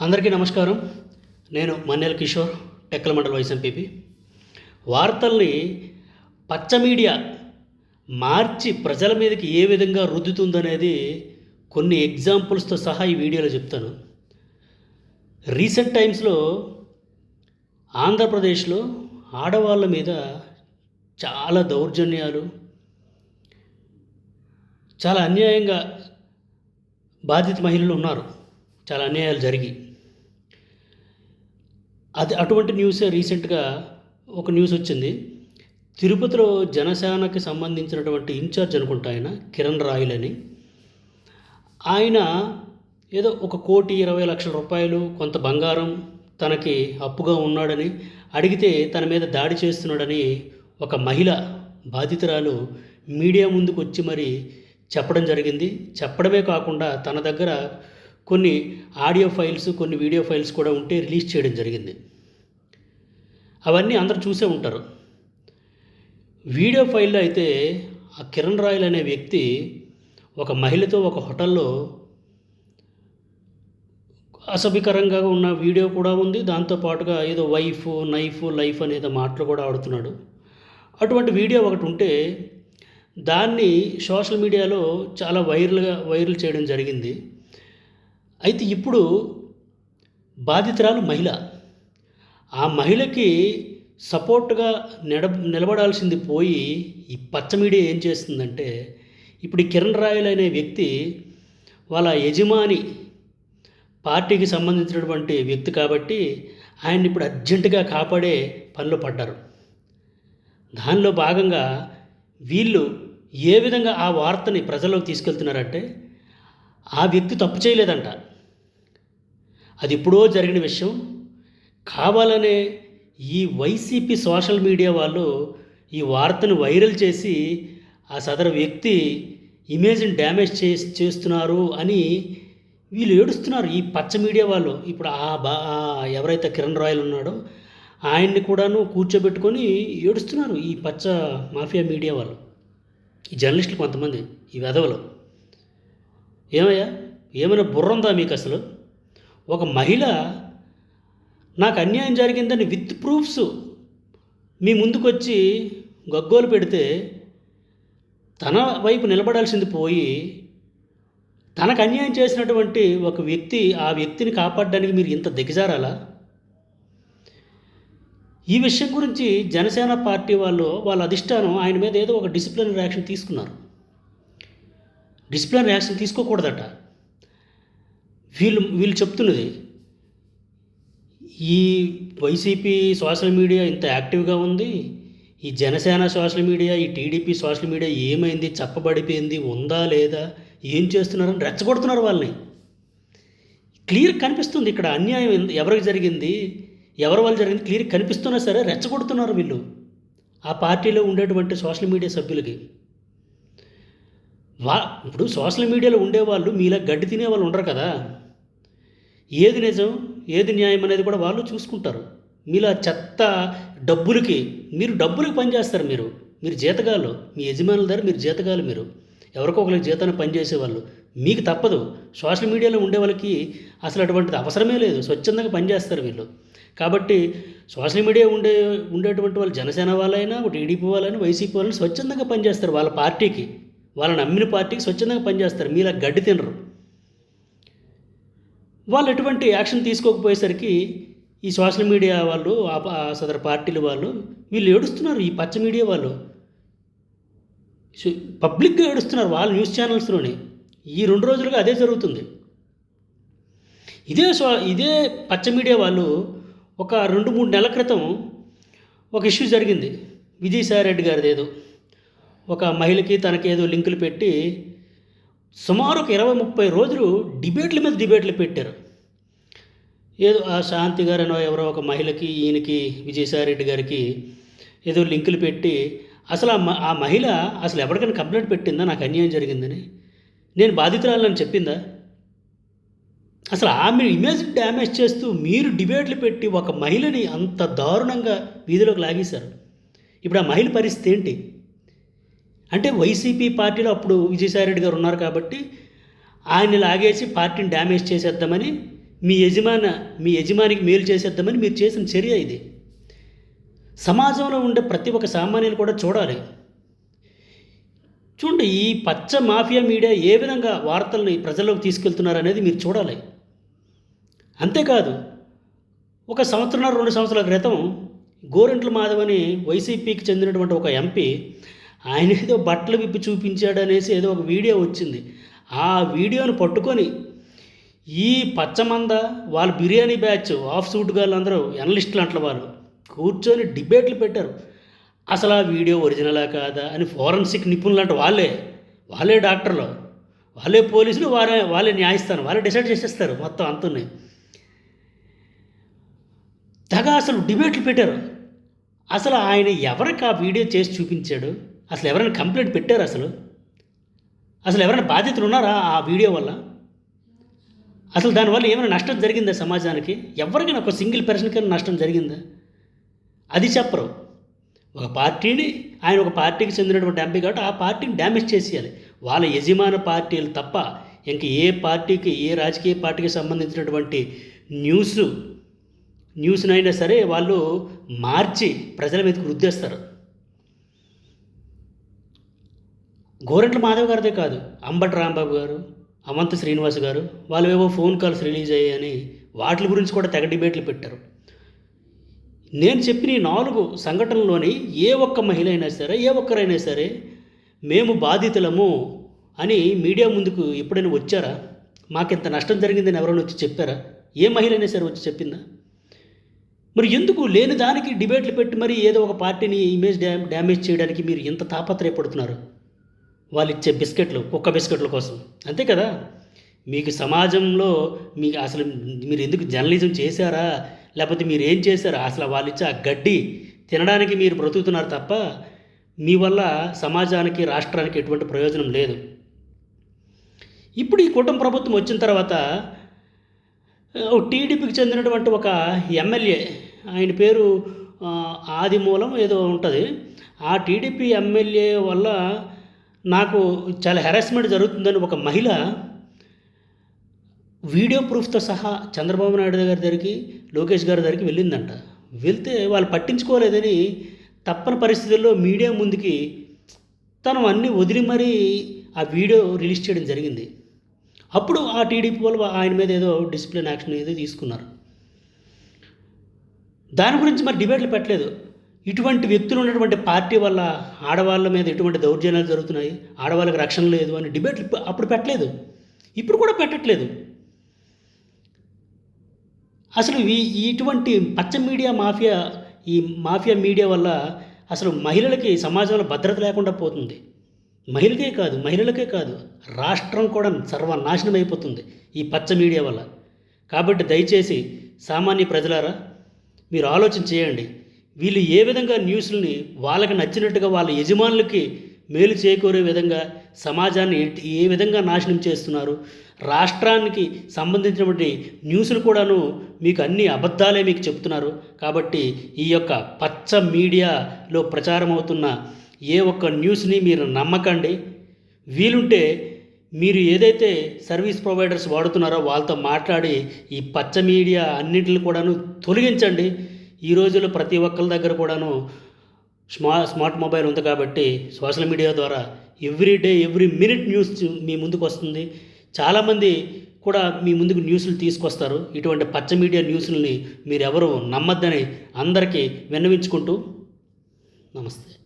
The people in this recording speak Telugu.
అందరికీ నమస్కారం. నేను మన్నెల కిషోర్, టెక్కల మండల వైస్ ఎంపీపీ. వార్తల్ని పచ్చ మీడియా మార్చి ప్రజల మీదకి ఏ విధంగా రుద్దుతుందనేది కొన్ని ఎగ్జాంపుల్స్తో సహా ఈ వీడియోలో చెప్తాను. రీసెంట్ టైమ్స్లో ఆంధ్రప్రదేశ్లో ఆడవాళ్ళ మీద చాలా దౌర్జన్యాలు, చాలా అన్యాయంగా బాధిత మహిళలు ఉన్నారు. చాలా అన్యాయాలు జరిగి అటువంటి న్యూసే రీసెంట్గా ఒక న్యూస్ వచ్చింది. తిరుపతిలో జనసేనకి సంబంధించినటువంటి ఇన్ఛార్జ్ అనుకుంటా ఆయన కిరణ్ రాయల్ అని, ఆయన ఏదో 1,20,00,000 రూపాయలు కొంత బంగారం తనకి అప్పుగా ఉన్నాడని అడిగితే తన మీద దాడి చేస్తున్నాడని ఒక మహిళ బాధితురాలు మీడియా ముందుకు వచ్చి మరి చెప్పడం జరిగింది. చెప్పడమే కాకుండా తన దగ్గర కొన్ని ఆడియో ఫైల్స్, కొన్ని వీడియో ఫైల్స్ కూడా ఉంటే రిలీజ్ చేయడం జరిగింది. అవన్నీ అందరూ చూసే ఉంటారు. వీడియో ఫైల్లో అయితే ఆ కిరణ్ రాయల్ అనే వ్యక్తి ఒక మహిళతో ఒక హోటల్లో అసభ్యకరంగా ఉన్న వీడియో కూడా ఉంది. దాంతోపాటుగా ఏదో లైఫ్ అనేదో మాటలు కూడా ఆడుతున్నాడు. అటువంటి వీడియో ఒకటి ఉంటే దాన్ని సోషల్ మీడియాలో చాలా వైరల్ చేయడం జరిగింది. అయితే ఇప్పుడు బాధితురాలు మహిళ, ఆ మహిళకి సపోర్ట్గా నిలబడాల్సింది పోయి ఈ పచ్చ మీడియా ఏం చేస్తుందంటే, ఇప్పుడు ఈ కిరణ్ రాయల్ అనే వ్యక్తి వాళ్ళ యజమాని పార్టీకి సంబంధించినటువంటి వ్యక్తి కాబట్టి ఆయన్ని ఇప్పుడు అర్జెంటుగా కాపాడే పనిలో పడ్డారు. దానిలో భాగంగా వీళ్ళు ఏ విధంగా ఆ వార్తని ప్రజల్లోకి తీసుకెళ్తున్నారంటే, ఆ వ్యక్తి తప్పు చేయలేదంట, అది ఎప్పుడో జరిగిన విషయం. కావాలనే ఈ వైసీపీ సోషల్ మీడియా వాళ్ళు ఈ వార్తను వైరల్ చేసి ఆ సదరు వ్యక్తి ఇమేజ్ని డ్యామేజ్ చేస్తున్నారు అని వీళ్ళు ఏడుస్తున్నారు, ఈ పచ్చ మీడియా వాళ్ళు. ఇప్పుడు ఎవరైతే కిరణ్ రాయల్ ఉన్నాడో ఆయన్ని కూడాను కూర్చోబెట్టుకొని ఏడుస్తున్నారు ఈ పచ్చ మాఫియా మీడియా వాళ్ళు, ఈ జర్నలిస్టులు కొంతమంది, ఈ వెధవలు. ఏమయ్యా, ఏమైనా బుర్ర ఉందా మీకు? అసలు ఒక మహిళ నాకు అన్యాయం జరిగిందని విత్ ప్రూఫ్స్ మీ ముందుకొచ్చి గగ్గోలు పెడితే తన వైపు నిలబడాల్సింది పోయి తనకు అన్యాయం చేసినటువంటి ఒక వ్యక్తి, ఆ వ్యక్తిని కాపాడడానికి మీరు ఇంత దిగజారాలా? ఈ విషయం గురించి జనసేన పార్టీ వాళ్ళ అధిష్టానం ఆయన మీద ఏదో ఒక డిసిప్లినరీ యాక్షన్ తీసుకున్నారు. డిసిప్లినరీ యాక్షన్ తీసుకోకూడదట. వీళ్ళు చెప్తున్నది, ఈ వైసీపీ సోషల్ మీడియా ఇంత యాక్టివ్గా ఉంది, ఈ జనసేన సోషల్ మీడియా, ఈ టీడీపీ సోషల్ మీడియా ఏమైంది, చెప్పబడిపోయింది, ఉందా లేదా, ఏం చేస్తున్నారని రెచ్చగొడుతున్నారు వాళ్ళని. క్లియర్ కనిపిస్తుంది ఇక్కడ అన్యాయం ఎవరికి జరిగింది, ఎవరి వల్ల జరిగింది క్లియర్ కనిపిస్తున్నా సరే రెచ్చగొడుతున్నారు వీళ్ళు ఆ పార్టీలో ఉండేటువంటి సోషల్ మీడియా సభ్యులకి. ఇప్పుడు సోషల్ మీడియాలో ఉండేవాళ్ళు మీలా గడ్డి తినే వాళ్ళు ఉండరు కదా. ఏది నిజం, ఏది న్యాయం అనేది కూడా వాళ్ళు చూసుకుంటారు. మీలా చెత్త డబ్బులకి పనిచేస్తారు. మీరు జీతగాళ్ళు, మీ యజమానుల దగ్గర మీరు జీతగాలు, మీరు ఎవరికో ఒకరికి జీతాన్ని పనిచేసేవాళ్ళు. మీకు తప్పదు. సోషల్ మీడియాలో ఉండే వాళ్ళకి అసలు అటువంటిది అవసరమే లేదు, స్వచ్ఛందంగా పనిచేస్తారు వీళ్ళు. కాబట్టి సోషల్ మీడియా ఉండేటువంటి వాళ్ళు జనసేన వాళ్ళైనా, టీడీపీ వాళ్ళైనా, వైసీపీ వాళ్ళని స్వచ్ఛందంగా పనిచేస్తారు. వాళ్ళ పార్టీకి, వాళ్ళని నమ్మిన పార్టీకి స్వచ్ఛందంగా పనిచేస్తారు. మీలా గడ్డి తినరు. వాళ్ళు ఎటువంటి యాక్షన్ తీసుకోకపోయేసరికి ఈ సోషల్ మీడియా వాళ్ళు, సదరు పార్టీలు వాళ్ళు వీళ్ళు ఏడుస్తున్నారు. ఈ పచ్చ మీడియా వాళ్ళు పబ్లిక్గా ఏడుస్తున్నారు వాళ్ళ న్యూస్ ఛానల్స్లోని. ఈ 2 రోజులుగా అదే జరుగుతుంది. ఇదే పచ్చ మీడియా వాళ్ళు ఒక 2-3 నెలల క్రితం ఒక ఇష్యూ జరిగింది. విజయసాయిరెడ్డి గారిది ఏదో ఒక మహిళకి తనకేదో లింకులు పెట్టి సుమారు ఒక 20-30 రోజులు డిబేట్ల మీద డిబేట్లు పెట్టారు. ఏదో ఆ శాంతి గారనో ఎవరో ఒక మహిళకి, ఈయనకి విజయసాయిరెడ్డి గారికి ఏదో లింకులు పెట్టి అసలు ఆ మహిళ అసలు ఎవరికైనా కంప్లైంట్ పెట్టిందా నాకు అన్యాయం జరిగిందని, నేను బాధితురాలని చెప్పిందా? అసలు ఆమె ఇమేజ్ డ్యామేజ్ చేస్తూ మీరు డిబేట్లు పెట్టి ఒక మహిళని అంత దారుణంగా వీధిలోకి లాగేశారు. ఇప్పుడు ఆ మహిళ పరిస్థితి ఏంటి అంటే, వైసీపీ పార్టీలో అప్పుడు విజయసాయిరెడ్డి గారు ఉన్నారు కాబట్టి ఆయన్ని లాగేసి పార్టీని డ్యామేజ్ చేసేద్దామని మీ యజమానికి మేలు చేసేద్దామని మీరు చేసిన చర్య ఇది. సమాజంలో ఉండే ప్రతి ఒక్క సామాన్యులు కూడా చూడాలి. చూడండి, ఈ పచ్చ మాఫియా మీడియా ఏ విధంగా వార్తల్ని ప్రజల్లోకి తీసుకెళ్తున్నారనేది మీరు చూడాలి. అంతేకాదు, ఒక సంవత్సరం 2 సంవత్సరాల క్రితం గోరంట్ల మాధవ్ అని వైసీపీకి చెందినటువంటి ఒక ఎంపీ, ఆయన ఏదో బట్టలు విప్పి చూపించాడు అనేసి ఏదో ఒక వీడియో వచ్చింది. ఆ వీడియోను పట్టుకొని ఈ పచ్చమంద వాళ్ళ బిర్యానీ బ్యాచ్ ఆఫ్ సూట్ గాళ్ళందరూ ఎనలిస్టులు అంటారు, వాళ్ళు కూర్చొని డిబేట్లు పెట్టారు. అసలు ఆ వీడియో ఒరిజినలా కాదా అని ఫోరెన్సిక్ నిపుణులు అంటే వాళ్ళే డాక్టర్లు, వాళ్ళే పోలీసులు, వాళ్ళే న్యాయస్థానం, వాళ్ళే డిసైడ్ చేసేస్తారు మొత్తం అంతుని. అసలు డిబేట్లు పెట్టారు. అసలు ఆయన ఎవరికి ఆ వీడియో చేసి చూపించాడు? అసలు ఎవరైనా కంప్లైంట్ పెట్టారు? అసలు ఎవరైనా బాధ్యతలు ఉన్నారా ఆ వీడియో వల్ల? అసలు దానివల్ల ఏమైనా నష్టం జరిగిందా సమాజానికి? ఎవరికైనా ఒక సింగిల్ పర్సన్కైనా నష్టం జరిగిందా? అది చెప్పరు. ఆయన ఒక పార్టీకి చెందినటువంటి ఎంపీ కాబట్టి ఆ పార్టీని డ్యామేజ్ చేసేయాలి. వాళ్ళ యజమాన పార్టీలు తప్ప ఇంక ఏ పార్టీకి, ఏ రాజకీయ పార్టీకి సంబంధించినటువంటి న్యూస్నైనా సరే వాళ్ళు మార్చి ప్రజల మీదకి రుద్దేస్తారు. గోరంట్ల మాధవ్ గారిదే కాదు, అంబటి రాంబాబు గారు, అవంతి శ్రీనివాస్ గారు, వాళ్ళు ఏవో ఫోన్ కాల్స్ రిలీజ్ అయ్యాయని వాటి గురించి కూడా తెగ డిబేట్లు పెట్టారు. నేను చెప్పిన ఈ 4 సంఘటనలోని ఏ ఒక్క మహిళ అయినా సరే, ఏ ఒక్కరైనా సరే మేము బాధితులము అని మీడియా ముందుకు ఎప్పుడైనా వచ్చారా? మాకింత నష్టం జరిగిందని ఎవరైనా వచ్చి చెప్పారా? ఏ మహిళ అయినా సరే వచ్చి చెప్పిందా? మరి ఎందుకు లేని దానికి డిబేట్లు పెట్టి మరి ఏదో ఒక పార్టీని ఇమేజ్ డ్యామేజ్ చేయడానికి మీరు ఎంత తాపత్రయపడుతున్నారు? వాళ్ళు ఇచ్చే కుక్క బిస్కెట్ల కోసం, అంతే కదా? మీకు సమాజంలో అసలు మీరు ఎందుకు జర్నలిజం చేశారా, లేకపోతే మీరు ఏం చేశారా? అసలు వాళ్ళు ఇచ్చే ఆ గడ్డి తినడానికి మీరు బ్రతుకుతున్నారు తప్ప మీ వల్ల సమాజానికి, రాష్ట్రానికి ఎటువంటి ప్రయోజనం లేదు. ఇప్పుడు ఈ కూటమి ప్రభుత్వం వచ్చిన తర్వాత టీడీపీకి చెందినటువంటి ఒక ఎమ్మెల్యే, ఆయన పేరు ఆదిమూలం ఏదో ఉంటుంది, ఆ టీడీపీ ఎమ్మెల్యే వల్ల నాకు చాలా హెరాస్మెంట్ జరుగుతుందని ఒక మహిళ వీడియో ప్రూఫ్తో సహా చంద్రబాబు నాయుడు గారి దగ్గరికి, లోకేష్ గారి దగ్గరికి వెళ్ళిందంట. వెళ్తే వాళ్ళు పట్టించుకోలేదని తప్పని పరిస్థితుల్లో మీడియా ముందుకి తను అన్నీ వదిలి మరీ ఆ వీడియో రిలీజ్ చేయడం జరిగింది. అప్పుడు ఆ టీడీపీ వాళ్ళు ఆయన మీద ఏదో డిసిప్లిన్ యాక్షన్ ఏదో తీసుకున్నారు. దాని గురించి మరి డిబేట్లు పెట్టలేదు. ఇటువంటి వ్యక్తులు ఉన్నటువంటి పార్టీ వల్ల ఆడవాళ్ళ మీద ఎటువంటి దౌర్జన్యాలు జరుగుతున్నాయి, ఆడవాళ్ళకి రక్షణ లేదు అని డిబేట్లు అప్పుడు పెట్టలేదు, ఇప్పుడు కూడా పెట్టట్లేదు. అసలు ఇటువంటి పచ్చ మీడియా ఈ మాఫియా మీడియా వల్ల అసలు మహిళలకి సమాజంలో భద్రత లేకుండా పోతుంది. మహిళలకే కాదు రాష్ట్రం కూడా సర్వనాశనం అయిపోతుంది ఈ పచ్చ మీడియా వల్ల. కాబట్టి దయచేసి సామాన్య ప్రజలారా మీరు ఆలోచన చేయండి. వీళ్ళు ఏ విధంగా న్యూస్ని వాళ్ళకి నచ్చినట్టుగా వాళ్ళ యజమానులకి మేలు చేకూరే విధంగా సమాజాన్ని ఏ విధంగా నాశనం చేస్తున్నారు, రాష్ట్రానికి సంబంధించినటువంటి న్యూస్లు కూడాను మీకు అన్ని అబద్ధాలే మీకు చెప్తున్నారు. కాబట్టి ఈ యొక్క పచ్చ మీడియాలో ప్రచారం అవుతున్న ఏ ఒక్క న్యూస్ని మీరు నమ్మకండి. వీలుంటే మీరు ఏదైతే సర్వీస్ ప్రొవైడర్స్ వాడుతున్నారో వాళ్ళతో మాట్లాడి ఈ పచ్చ మీడియా అన్నింటిని కూడాను తొలగించండి. ఈ రోజుల్లో ప్రతి ఒక్కరి దగ్గర కూడాను స్మార్ట్ మొబైల్ ఉంది కాబట్టి సోషల్ మీడియా ద్వారా every day every minute news మీ ముందుకు వస్తుంది. చాలామంది కూడా మీ ముందుకు న్యూస్లు తీసుకొస్తారు. ఇటువంటి పచ్చ మీడియా న్యూస్లని మీరెవరూ నమ్మద్దని అందరికీ విన్నవించుకుంటూ నమస్తే.